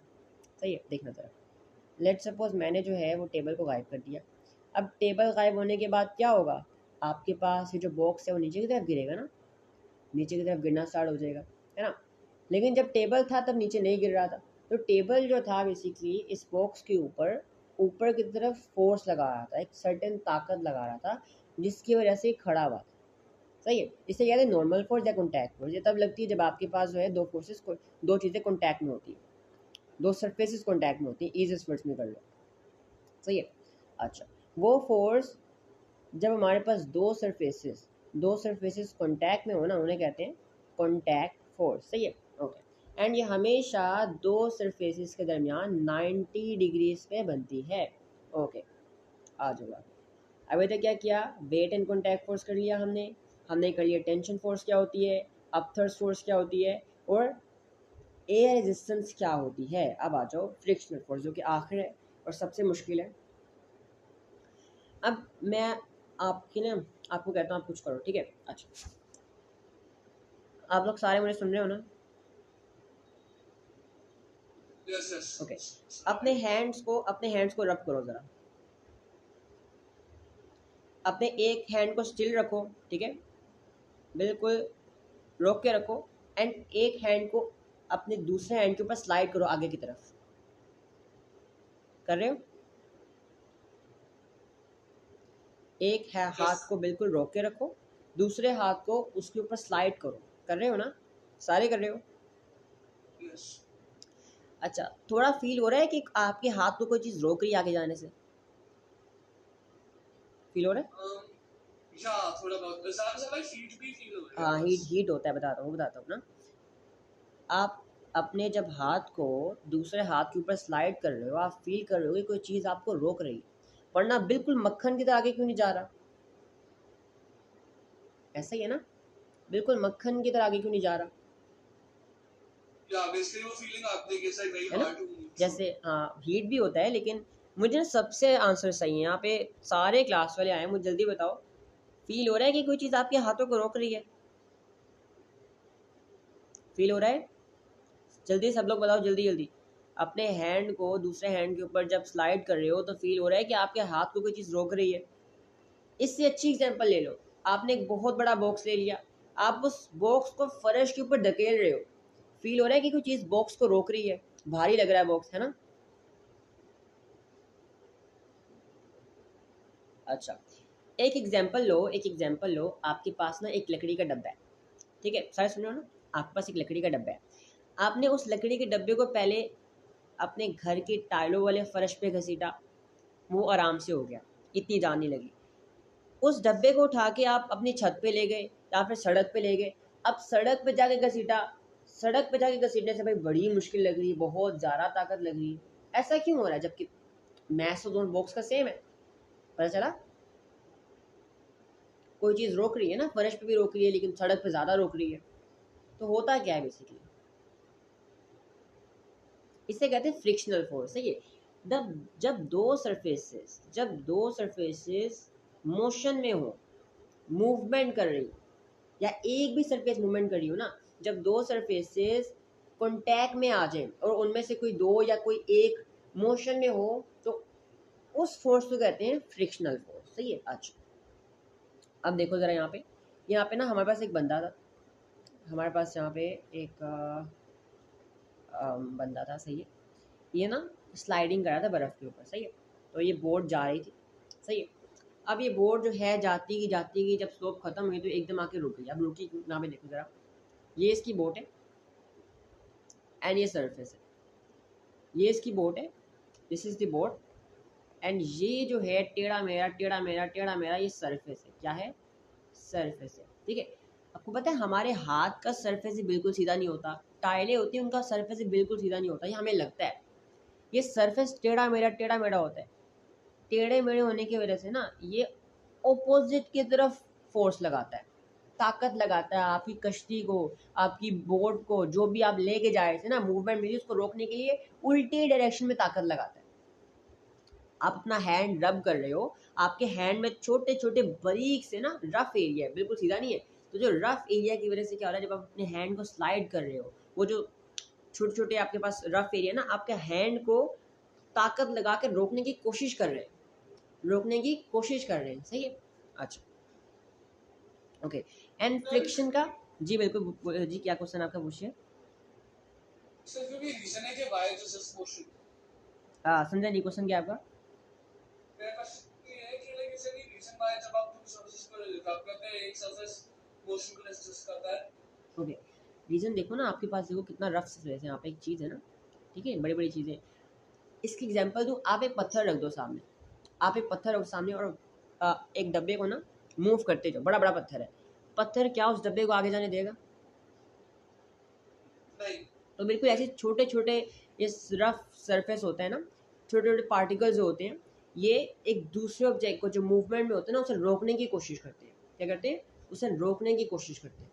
सही है। देखना ज़रा, लेट्स सपोज मैंने जो है वो टेबल को गायब कर दिया। अब टेबल गायब होने के बाद क्या होगा, आपके पास ये जो बॉक्स है वो नीचे की तरफ गिरेगा ना। नीचे की तरफ गिरना स्टार्ट हो जाएगा, है ना। लेकिन जब टेबल था तब नीचे नहीं गिर रहा था। तो टेबल जो था बेसिकली इस बॉक्स के ऊपर ऊपर की तरफ फोर्स लगा रहा था, एक सर्टेन ताकत लगा रहा था, जिसकी वजह से खड़ा हुआ था। सही है। इसे कहते हैं नॉर्मल फोर्स या कॉन्टैक्ट फोर्स। ये तब लगती है जब आपके पास जो है दो फोर्सेस को दो चीज़ें कॉन्टैक्ट में होती है, दो सरफेसेस कॉन्टैक्ट में होती हैं। ईजीएस्ट वर्ड्स में कर लो, सही है। अच्छा, वो फोर्स जब हमारे पास दो सरफेसेस कॉन्टैक्ट में हो ना, उन्हें कहते हैं कॉन्टैक्ट फोर्स, सही है। ओके, एंड ये हमेशा दो सरफेसेस के दरमियान 90 डिग्रीज पे बनती है। ओके, आ जाओ। अभी तक क्या किया, वेट एंड कॉन्टैक्ट फोर्स कर लिया हमने कर लिया टेंशन फोर्स क्या होती है, अपथर्स्ट फोर्स क्या होती है, और एयर रेजिस्टेंस क्या होती है। अब आ जाओ फ्रिक्शनल फोर्स, जो कि आखिर है और सबसे मुश्किल है। अब मैं आपको कहता हूँ आप कुछ करो, ठीक है। अच्छा, आप लोग सारे मुझे सुन रहे हो ना? Yes, yes. ओके, अपने हैंड्स को रब करो ज़रा। अपने एक हैंड को स्टिल रखो, ठीक है, बिल्कुल रोक के रखो, एंड एक हैंड को अपने दूसरे हैंड के ऊपर स्लाइड करो आगे की तरफ। कर रहे हो? एक है हाथ को बिल्कुल रोक के रखो, दूसरे हाथ को उसके ऊपर स्लाइड करो। कर रहे हो ना? सारे कर रहे हो? Yes. अच्छा, थोड़ा फील हो रहा है कि आपके हाथ को कोई चीज़ रोक रही है आगे जाने से? फील हो रहा है? Yeah, थोड़ा बहुत। ज़्यादा भाई feet भी feel हो रही है हाँ, बस। हीट होता है, बताता हूँ ना। आप अपने जब हाथ को दूसरे हाथ के ऊपर स्लाइड कर रहे हो, आप फील कर रहे हो कि कोई चीज़ आपको रोक रही है, वरना बिल्कुल मक्खन की तरह आगे क्यों नहीं जा रहा? ऐसा ही है ना, बिल्कुल मक्खन की तरह आगे क्यों नहीं जा रहा? Yeah, basically वो feeling आती है कि it's like very है ना, hard to move. जैसे हाँ हीट भी होता है, लेकिन मुझे ना सबसे आंसर सही है। यहाँ पे सारे क्लास वाले आए, मुझे जल्दी बताओ, फील हो रहा है कि कोई चीज़ आपके हाथों को रोक रही है? फील हो रहा है? जल्दी सब लोग बताओ, जल्दी जल्दी। अपने हैंड को दूसरे हैंड के ऊपर जब स्लाइड कर रहे हो तो फील हो रहा है कि आपके हाथ को कोई चीज़ रोक रही है? इससे अच्छी एग्जांपल ले लो, आपने एक बहुत बड़ा बॉक्स ले लिया, आप उस बॉक्स को फर्श के ऊपर धकेल रहे हो, फील हो रहा है कि कोई चीज़ बॉक्स को रोक रही है, भारी लग रहा है बॉक्स, है ना। अच्छा, एक एग्जांपल लो, आपके पास ना एक लकड़ी का डब्बा है, ठीक है, सारे सुन रहे हो ना? आपके पास एक लकड़ी का डब्बा है, आपने उस लकड़ी के डब्बे को पहले अपने घर के टाइलों वाले फर्श पे घसीटा, वो आराम से हो गया, इतनी जान नहीं लगी। उस डब्बे को उठा के आप अपनी छत पे ले गए या फिर सड़क पे ले गए, अब सड़क पे जाके घसीटा, सड़क पे जाके घसीटने से भाई बड़ी मुश्किल लग रही है, बहुत ज़्यादा ताकत लग रही है। ऐसा क्यों हो रहा है जबकि मैथ तो दोनों बॉक्स का सेम है? पता चला कोई चीज़ रोक रही है ना, फर्श पे भी रोक रही है लेकिन सड़क पे ज़्यादा रोक रही है। तो होता क्या है बेसिकली, इसे कहते हैं फ्रिक्शनल फोर्स, सही है। जब दो सरफेसेस मोशन में हो, मूवमेंट कर रही हो, या एक भी सरफेस मूवमेंट कर रही हो ना, जब दो सरफेसेस कॉन्टैक्ट में आ जाए और उनमें से कोई दो या कोई एक मोशन में हो, तो उस फोर्स को कहते हैं फ्रिक्शनल फोर्स, सही है। अच्छा, अब देखो ज़रा यहाँ पे ना हमारे पास एक बंदा था, हमारे पास यहाँ पे एक बंदा था, सही है। ये ना स्लाइडिंग कर रहा था बर्फ़ के ऊपर, सही है। तो ये बोट जा रही थी, सही है। अब ये बोट जो है जाती गई, जब स्लोप खत्म हुई तो एकदम आके रुक गई। अब रुकी क्यों? यहाँ पे देखो ज़रा, ये इसकी बोट है एंड ये सरफेस है, ये इसकी बोट है, this is the boat, and ये जो है टेढ़ा मेरा ये सरफेस है। क्या है? सरफेस है, ठीक है। आपको पता है हमारे हाथ का सरफेस ही बिल्कुल सीधा नहीं होता, टाइलें होती हैं उनका सरफेस ही बिल्कुल सीधा नहीं होता, ये हमें लगता है। ये सरफेस टेढ़ा मेढ़ा होता है। टेढ़े मेढ़े होने की वजह से ना ये ऑपोजिट की तरफ फोर्स लगाता है, ताकत लगाता है आपकी कश्ती को, आपकी बोट को, जो भी आप लेके जा रहे थे ना मूवमेंट में, उसको रोकने के लिए उल्टी डायरेक्शन में ताकत लगाता है। आप अपना हैंड रब कर रहे हो, आपके हैंड में छोटे छोटे बारीक से ना रफ एरिया है, बिल्कुल सीधा नहीं है। तो जो रफ एरिया की वजह से क्या हो रहा है, जब आप अपने हैंड को स्लाइड कर रहे हो, वो जो छोटे छोटे आपके पास रफ एरिया ना, आपके हैंड को ताकत लगा के रोकने की कोशिश कर रहे हैं, सही है। अच्छा, ओके, एंड फ्रिक्शन का जी बिल्कुल जी, क्या क्वेश्चन आपका पूछिए। सिर्फ भी रीजन है कि why this is motion. समझा नहीं क्वेश्चन क्या आपका। मेरे पास ये है कि लाइक इसे नहीं रीजन why जब आप टू सर्फेसेस को आप कहते हैं एक सरफेस मोशन को रेजिस्ट करता है। ओके, रीजन देखो ना आपके पास, देखो कितना रफ सरफेस है यहाँ पे, एक चीज़ है ना, ठीक है, बड़ी बड़ी चीज़ें। इसकी एग्जांपल दूँ, आप एक पत्थर रख दो सामने, आप एक पत्थर रखो सामने और एक डब्बे को ना मूव करते जाओ, बड़ा बड़ा पत्थर है, पत्थर क्या उस डब्बे को आगे जाने देगा? नहीं। तो बिल्कुल ऐसे छोटे छोटे इस रफ सरफेस होते हैं ना, छोटे छोटे पार्टिकल्स जो होते हैं, ये एक दूसरे ऑब्जेक्ट को जो मूवमेंट में होते हैं ना, उसे रोकने की कोशिश करते हैं। क्या करते हैं? उसे रोकने की कोशिश करते हैं।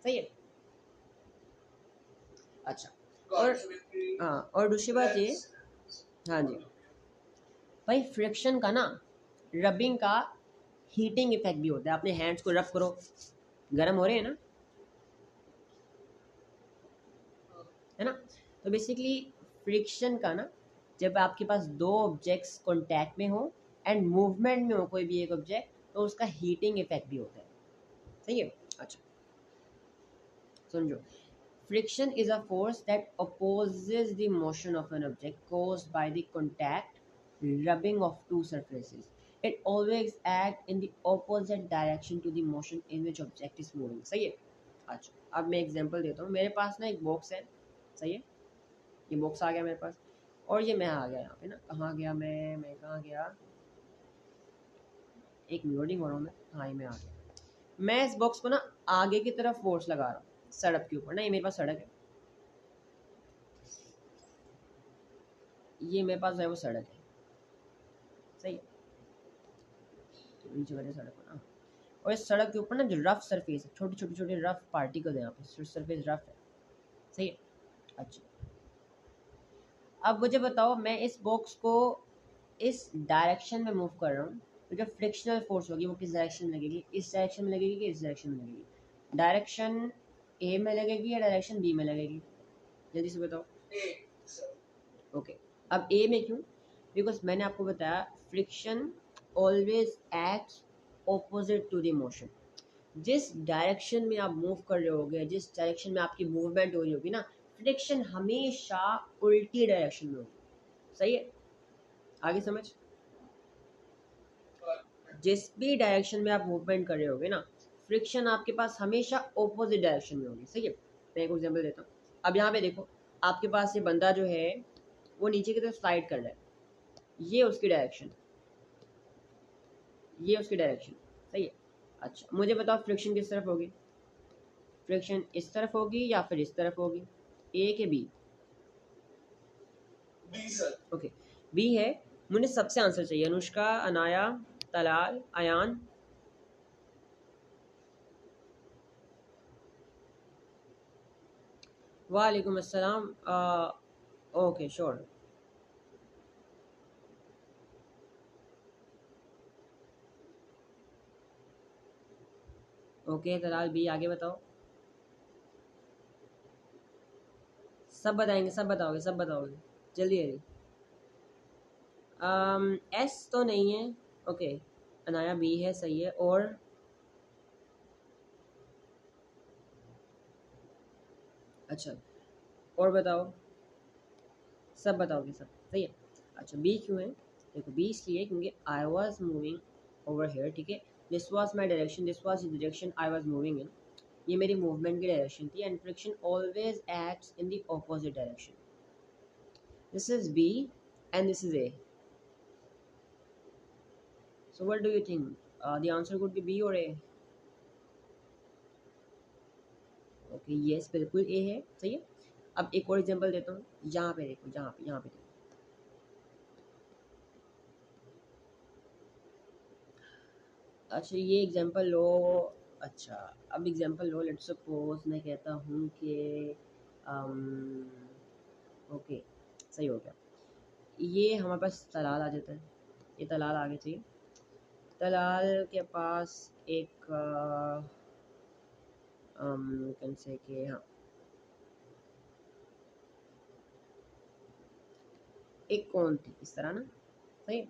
सही है। अच्छा, और हाँ, और दूसरी बात ये, हाँ जी भाई, फ्रिक्शन का ना, रबिंग का हीटिंग इफेक्ट भी होता है। अपने हैंड्स को रफ करो, गर्म हो रहे हैं ना, है ना। तो बेसिकली फ्रिक्शन का ना, जब आपके पास दो ऑब्जेक्ट्स कांटेक्ट में हो एंड मूवमेंट में हो कोई भी एक ऑब्जेक्ट, तो उसका हीटिंग इफेक्ट भी होता है। सही है। अच्छा समझो, friction is a force that opposes the motion of an object caused by the contact rubbing of two surfaces. It always act in the opposite direction to the motion in which object is moving. सही है। अच्छा, अब मैं example देता हूँ। मेरे पास ना एक बॉक्स है, सही है, ये बॉक्स आ गया मेरे पास, और ये मैं आ गया यहाँ पे ना, कहाँ गया मैं कहाँ गया, एक लोडिंग हो रहा हूँ मैं, हाँ ये मैं आ गया। मैं इस बॉक्स को ना आगे की तरफ फोर्स लगा रहा हूँ सड़क के ऊपर ना, ये मेरे पास सड़क है, ये मेरे पास है वो सड़क है, सही है, तो नीचे वाले सड़क को ना, और इस सड़क के ऊपर ना जो रफ सरफेस है, छोटे छोटे छोटे रफ पार्टिकल है यहाँ पे, सरफेस रफ है, सही है। अच्छा, अब मुझे बताओ, मैं इस बॉक्स को इस डायरेक्शन में मूव कर रहा हूँ, तो जो फ्रिक्शनल फोर्स होगी वो किस डायरेक्शन में लगेगी? इस डायरेक्शन में लगेगी कि इस डायरेक्शन में लगेगी? डायरेक्शन ए में लगेगी या डायरेक्शन बी में लगेगी? जल्दी से बताओ। ओके, अब ए में क्यों? बिकॉज मैंने आपको बताया friction always acts opposite to the motion. जिस डायरेक्शन में आप मूव कर रहे होगे, जिस डायरेक्शन में आपकी मूवमेंट हो रही होगी ना, फ्रिक्शन हमेशा उल्टी डायरेक्शन में होगी। सही है, आगे समझ। जिस भी डायरेक्शन में आप मूवमेंट कर रहे होगे ना, फ्रिक्शन आपके पास हमेशा ऑपोजिट डायरेक्शन में होगी। सही है, मैं एक एग्जांपल देता हूँ। अब यहाँ पे देखो, आपके पास ये बंदा जो है वो नीचे की तरफ स्लाइड कर रहा है, ये उसकी डायरेक्शन, ये उसकी डायरेक्शन, सही है। अच्छा, मुझे बताओ फ्रिक्शन किस तरफ होगी? फ्रिक्शन इस तरफ होगी या फिर इस तरफ होगी? ए के B? B sir. Okay, B है। मुझे सबसे आंसर चाहिए, अनुष्का, अनाया, तलाल, अयान। वालेकुम अस्सलाम। Okay sure. Okay Talal B, आगे बताओ। सब बताएंगे, सब बताओगे, सब बताओगे, जल्दी जल्दी। एस तो नहीं है। ओके, अनाया बी है, सही है। और अच्छा, और बताओ, सब बताओगे, सब सही है। अच्छा, बी क्यों है? देखो बी इसलिए क्योंकि I was moving over here, ठीक है, this was my direction, this was the direction I was moving in, ये मेरी मूवमेंट की डायरेक्शन थी, and friction always acts in the opposite direction. This is B and this is A. So what do you think? The answer could be B or A? Okay, yes, बिल्कुल A है, सही है। अब एक और example देता हूँ, यहाँ पे देखो, यहाँ पे देखो। अच्छा, ये एग्जांपल लो। अच्छा, अब एग्जांपल लो, लेट्स सपोज मैं कहता हूँ कि ओके, सही हो गया। ये हमारे पास तलाल आ जाता है, ये तलाल आगे चाहिए। तलाल के पास एक कैन से कि हाँ, एक कौन थी इस तरह ना, सही है।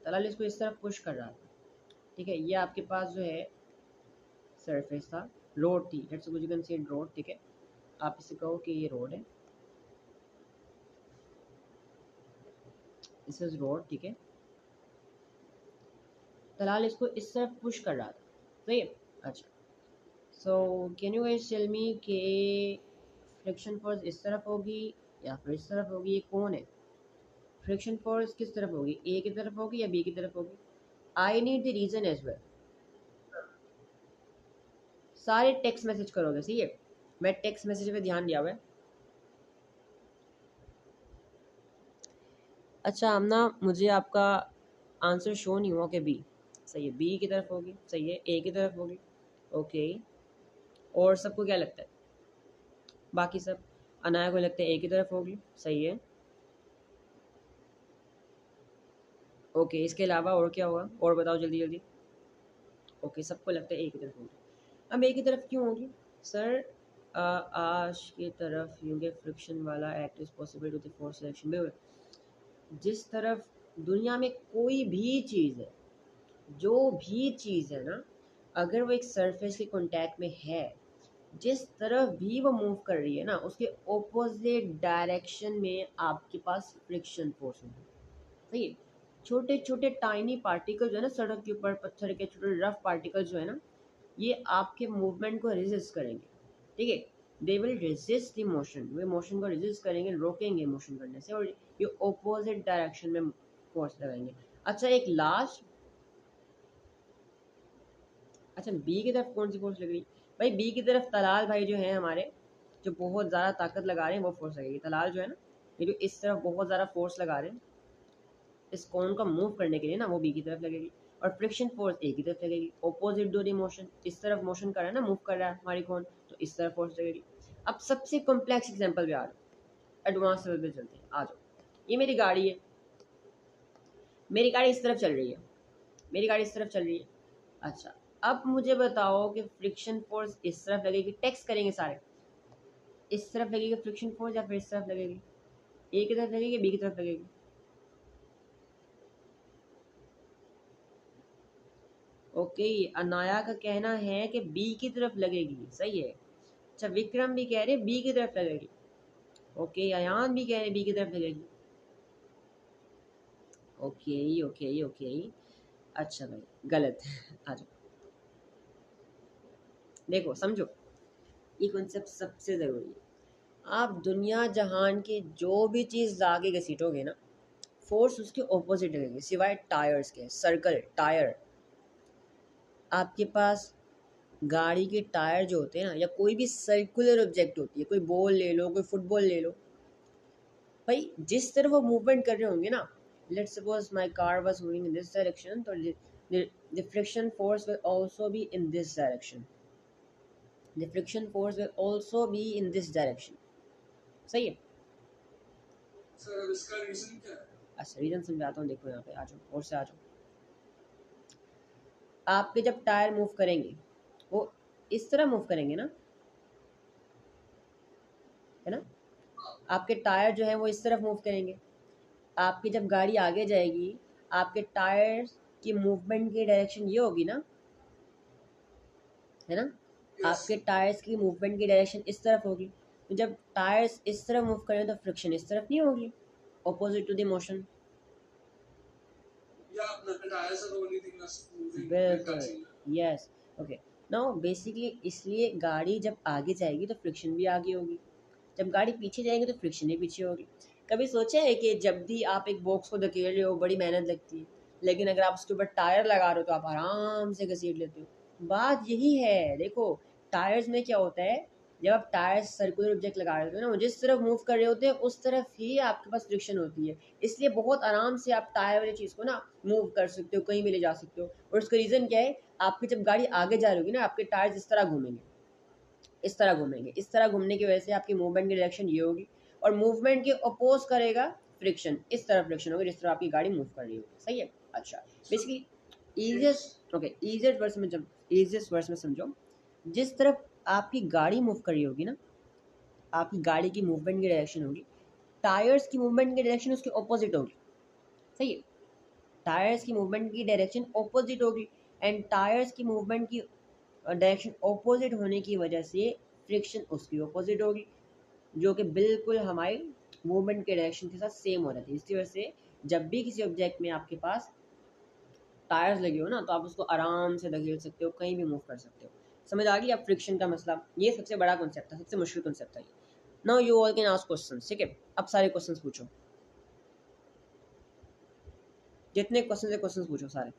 तलाल इसको इस तरफ पुश कर रहा था, ठीक है। ये आपके पास जो है सरफेस था, रोड थी, let's suppose you can say road, ठीक है, आप इसे कहो कि ये रोड है, दिस इज रोड, ठीक है, तलाल इसको इस तरफ पुश कर रहा था, सही है। अच्छा, so can you guys tell me कि फ्रिक्शन फोर्स इस तरफ होगी या फिर इस तरफ होगी, ये कौन है? फ्रिक्शन फोर्स किस तरफ होगी, ए की तरफ होगी या बी की तरफ होगी? I need the reason as well. सारे टेक्स्ट मैसेज करोगे, सही है, मैं टेक्स्ट मैसेज पे ध्यान दिया हुआ है। अच्छा आमना, मुझे आपका आंसर शो नहीं हुआ कि बी, सही है, बी की तरफ होगी, सही है, ए की तरफ होगी, ओके। और सबको क्या लगता है, बाकी सब? अनाया को लगता है ए की तरफ होगी, सही है, ओके। इसके अलावा और क्या होगा, और बताओ जल्दी जल्दी। ओके, सबको लगता है ए की तरफ होगी। अब ए की तरफ क्यों होगी सर? आज की तरफ क्योंकि फ्रिक्शन वाला act is possible to the force selection. जिस तरफ दुनिया में कोई भी चीज़ है, जो भी चीज़ है ना, अगर वो एक सरफेस के कांटेक्ट में है, जिस तरफ भी वो मूव कर रही है ना, उसके ऑपोजिट डायरेक्शन में आपके पास फ्रिक्शन फोर्स होगी, सही है। छोटे छोटे टाइनी पार्टिकल जो है ना सड़क के ऊपर, पत्थर के छोटे रफ पार्टिकल जो है ना, ये आपके मूवमेंट को रेजिस्ट करेंगे, ठीक है, they will resist the motion, way motion को रेजिस्ट करेंगे, रोकेंगे मोशन करने से, और ये ऑपोजिट डायरेक्शन में फोर्स लगाएंगे। अच्छा एक लास्ट, अच्छा बी की तरफ कौन सी फोर्स लग रही? भाई बी की तरफ तलाल भाई जो है हमारे, जो बहुत ज़्यादा ताकत लगा रहे हैं, वो फोर्स लगेगी। तलाल जो है ना, ये जो इस तरफ बहुत ज़्यादा फोर्स लगा रहे हैं इस कोन को मूव करने के लिए ना, वो बी की तरफ लगेगी। और फ्रिक्शन फोर्स ए की तरफ लगेगी, ऑपोजिट डोरी मोशन, इस तरफ मोशन कर रहा है ना, मूव कर रहा है हमारी कोन, तो इस तरफ फोर्स लगेगी। अब सबसे कॉम्प्लेक्स एग्जांपल पे आ जाओ, एडवांस लेवल पे चलते हैं, आ जाओ। ये मेरी गाड़ी है, मेरी गाड़ी इस तरफ चल रही है, मेरी गाड़ी इस तरफ चल रही है। अच्छा, अब मुझे बताओ कि फ्रिक्शन फोर्स इस तरफ लगेगी, टेक्स्ट करेंगे सारे, इस तरफ लगेगी फ्रिक्शन फोर्स या फिर इस तरफ लगेगी? ए की तरफ लगेगी, बी की तरफ लगेगी? ओके, अनाया का कहना है कि बी की तरफ लगेगी, सही है। अच्छा विक्रम भी कह रहे बी की तरफ लगेगी, ओके। अयान भी कह रहे बी की तरफ लगेगी, ओके ओके ओके। अच्छा भाई गलत आ जाओ, देखो समझो, ये कॉन्सेप्ट सबसे ज़रूरी है। आप दुनिया जहान की जो भी चीज़ आगे घसीटोगे ना, फोर्स उसके ऑपोजिट लगेगी, सिवाय टायर्स के। सर्कल टायर, आपके पास गाड़ी के टायर जो होते हैं ना, या कोई भी सर्कुलर ऑब्जेक्ट होती है, कोई बॉल ले लो, कोई फुटबॉल ले लो, भाई जिस तरफ वो मूवमेंट कर रहे होंगे ना, let's suppose my car was moving in this direction, तो the friction force will also be in this direction, the friction force will also be in this direction, सही है। सर अब इसका रीजन क्या है? अच्छा रीजन समझाता हूँ, देखो यहाँ पे आ जाओ, और से आ जाओ। आपके जब टायर मूव करेंगे, वो इस तरह मूव करेंगे ना, है ना, आपके टायर जो है वो इस तरफ मूव करेंगे। आपकी जब गाड़ी आगे जाएगी, आपके टायर की मूवमेंट की डायरेक्शन ये होगी ना, है ना, यस आपके टायर्स की मूवमेंट की डायरेक्शन इस तरफ होगी। तो जब टायर्स इस तरफ मूव करें तो फ्रिक्शन इस तरफ नहीं होगी, ऑपोजिट टू द मोशन। या the tires are the only thing that's moving and बिल्कुल, touching. Yes, okay. Now basically इसलिए गाड़ी जब आगे जाएगी तो फ्रिक्शन भी आगे होगी, जब गाड़ी पीछे जाएगी तो फ्रिक्शन भी पीछे होगी। कभी सोचा है कि जब भी आप एक बॉक्स को धकेल रहे हो बड़ी मेहनत लगती है, लेकिन अगर आप उसके ऊपर टायर लगा रहे हो तो आप आराम से घसीट लेते हो। बात यही है, देखो टायर्स में क्या होता है, जब आप टायर सर्कुलर ऑब्जेक्ट लगा रहे होते हो ना, वो जिस तरफ मूव कर रहे होते हैं उस तरफ ही आपके पास फ्रिक्शन होती है, इसलिए बहुत आराम से आप टायर वाली चीज़ को ना मूव कर सकते हो, कहीं भी ले जा सकते हो। और उसका रीज़न क्या है, आपकी जब गाड़ी आगे जा रही होगी ना, आपके टायर इस तरह घूमेंगे, इस तरह घूमेंगे, इस तरह घूमने की वजह से आपकी मूवमेंट की डायरेक्शन ये होगी, और मूवमेंट के अपोज करेगा फ्रिक्शन, इस तरह फ्रिक्शन होगा जिस तरह आपकी गाड़ी मूव कर रही होगी, सही है। अच्छा basically easiest, okay easiest words में, जब ईजिएस्ट वर्ड्स में समझो, जिस तरफ आपकी गाड़ी मूव कर रही होगी ना, आपकी गाड़ी की मूवमेंट की डायरेक्शन होगी, टायर्स की मूवमेंट की डायरेक्शन उसके ऑपोजिट होगी, सही है। टायर्स की मूवमेंट की डायरेक्शन ऑपोजिट होगी, एंड टायर्स की मूवमेंट की और डायरेक्शन ऑपोजिट होने की वजह से फ्रिक्शन उसकी ऑपोजिट होगी, जो कि बिल्कुल हमारी मूवमेंट के डायरेक्शन के साथ सेम हो जाती है। इसकी वजह से जब भी किसी ऑब्जेक्ट में आपके पास टायर्स लगे हो ना, तो आप उसको आराम से धकेल सकते हो, कहीं भी मूव कर सकते हो। समझ आ गई अब फ्रिक्शन का मसला? ये सबसे बड़ा कॉन्सेप्ट था, सबसे मुश्किल कॉन्सेप्ट था ये। Now you all can ask questions, ठीक है? अब सारे क्वेश्चंस पूछो, जितने क्वेश्चन है क्वेश्चंस पूछो सारे,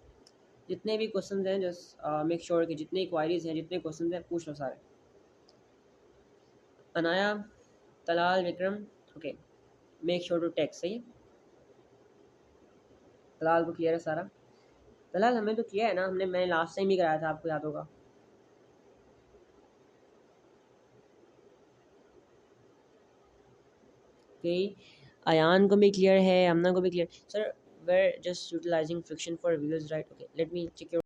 जितने भी क्वेश्चंस हैं जस्ट मेक श्योर कि जितने क्वारीज हैं, जितने क्वेश्चंस हैं, पूछ लो सारे। Anaya, Talal, Vikram, okay, make sure to text, सही है? तलाल को क्लियर है सारा? तलाल हमें तो किया है ना, मैंने लास्ट टाइम ही कराया था, आपको याद होगा। ओके, अयान को भी क्लियर है, अमना को भी clear. Sir, we're just utilizing friction for wheels, right? Okay, let me check your